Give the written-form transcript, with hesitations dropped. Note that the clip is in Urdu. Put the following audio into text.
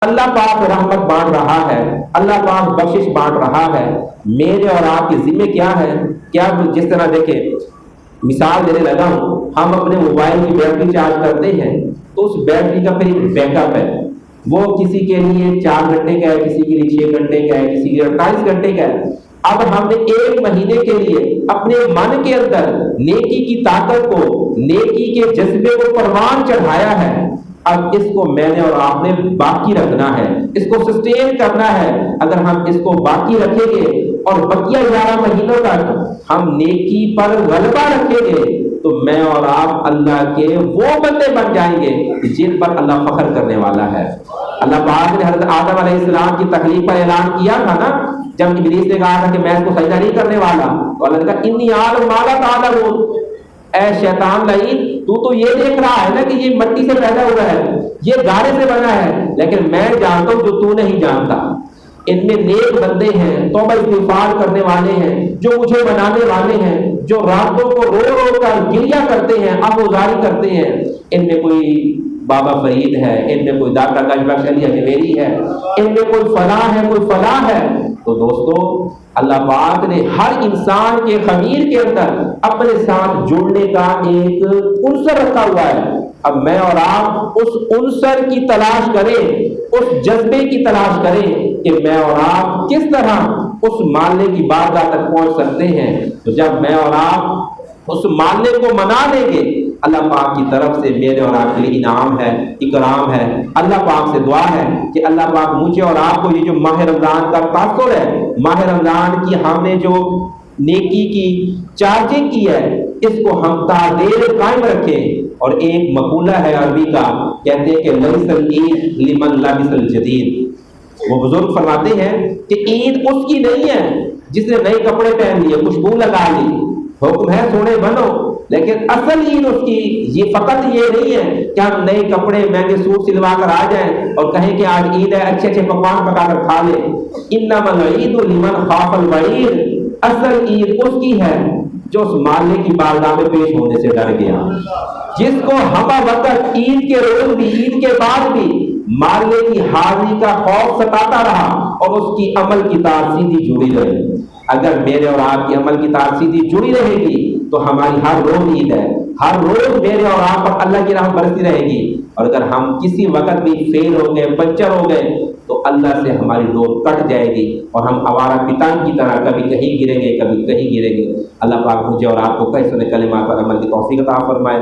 اللہ پاک رحمت بانٹ رہا ہے، اللہ پاک بخشش بانٹ رہا ہے، میرے اور آپ کے ذمہ کیا ہے؟ کیا جس طرح دیکھیں، مثال دینے لگا ہوں، ہم اپنے موبائل کی بیٹری چارج کرتے ہیں تو اس بیٹری کا پھر ایک بیک اپ ہے، وہ کسی کے لیے 4 گھنٹے کا ہے، کسی کے لیے 6 گھنٹے کا ہے، کسی کے لیے 48 گھنٹے کا ہے۔ اب ہم نے 1 مہینے کے لیے اپنے من کے اندر نیکی کی طاقت کو، نیکی کے جذبے کو پروان چڑھایا ہے، اب اس کو میں نے اور آپ نے باقی رکھنا ہے، اس کو سسٹین کرنا ہے۔ اگر ہم اس کو باقی رکھیں گے اور بقیہ 11 مہینوں تک ہم نیکی پر غلبہ رکھیں گے تو میں اور آپ اللہ کے وہ بندے بن جائیں گے جن پر اللہ فخر کرنے والا ہے۔ اللہ پاک نے حضرت آدم علیہ السلام کی تخلیق کا اعلان کیا تھا نا، جب ابلیس نے کہا تھا کہ میں اس کو سجدہ نہیں کرنے والا، تو اللہ نے کہا انی اعلم ما لا تعلمون، اے شیطان لعین، تو یہ دیکھ رہا ہے نا کہ یہ مٹی سے پیدا ہوا ہے، یہ گارے سے بنا ہے، لیکن میں جانتا ہوں جو تو نہیں جانتا۔ ان میں نیک بندے ہیں، توبہ استغفار کرنے والے ہیں، جو مجھے بنانے والے ہیں، جو راتوں کو رو رو کر گریہ کرتے ہیں، آہوزاری کرتے ہیں۔ ان میں کوئی بابا فرید ہے، ان میں کوئی داتا گنج بخش علی اجمیری ہے، ان میں کوئی فلاں ہے، کوئی فلاں ہے۔ تو دوستو، اللہ پاک نے ہر انسان کے خمیر کے اندر اپنے ساتھ جڑنے کا ایک عنصر رکھا ہوا ہے۔ اب میں اور آپ اس عنصر کی تلاش کریں، اس جذبے کی تلاش کریں کہ میں اور آپ کس طرح اس ماننے کی بارگاہ تک پہنچ سکتے ہیں۔ تو جب میں اور آپ اس ماننے کو منا لیں گے، اللہ پاک کی طرف سے میرے اور آپ کے لیے انعام ہے، اکرام ہے۔ اللہ پاک سے دعا ہے کہ اللہ پاک مجھے اور آپ کو یہ جو ماہ رمضان کا تاثر ہے، ماہ رمضان کی ہم نے جو نیکی کی چارجنگ کی ہے، اس کو ہم تا دیر قائم رکھیں۔ اور ایک مقولہ ہے عربی کا، کہتے ہیں کہ لیس العید لمن لبس الجدید۔ وہ بزرگ فرماتے ہیں کہ عید اس کی نہیں ہے جس نے نئے کپڑے پہن لیے، خوشبو لگا لی، حکم ہے سونے بنو، لیکن اصل عید اس کی یہ فقط یہ نہیں ہے کہ ہم نئے کپڑے مہنگے سوٹ سلوا کر آ جائیں اور کہیں کہ آج عید ہے، اچھے اچھے پکوان پکا کر کھا لیں۔ انما العید لمن خاف الوعید، اصل عید اس کی ہے جو اس مالک کی بارگاہ میں پیش ہونے سے ڈر گیا، جس کو ہمہ وقت عید کے روز بھی، عید کے بعد بھی مالک کی حاضری کا خوف ستاتا رہا اور اس کی عمل کی تار سیدھی جڑی رہی۔ اگر میرے اور آپ کی عمل کی تار سیدھی جڑی رہے گی تو ہماری ہر روز عید ہے، ہر روز میرے اور آپ پر اللہ کی رحمت برستی رہے گی۔ اور اگر ہم کسی وقت بھی فیل ہو گئے، پنچر ہو گئے، تو اللہ سے ہماری ڈور کٹ جائے گی اور ہم آوارہ پتنگ کی طرح کبھی کہیں گریں گے، کبھی کہیں گریں گے۔ اللہ پاک مجھے اور آپ کو کئی سنے کلمات پر عمل کی توفیق عطا فرمائے۔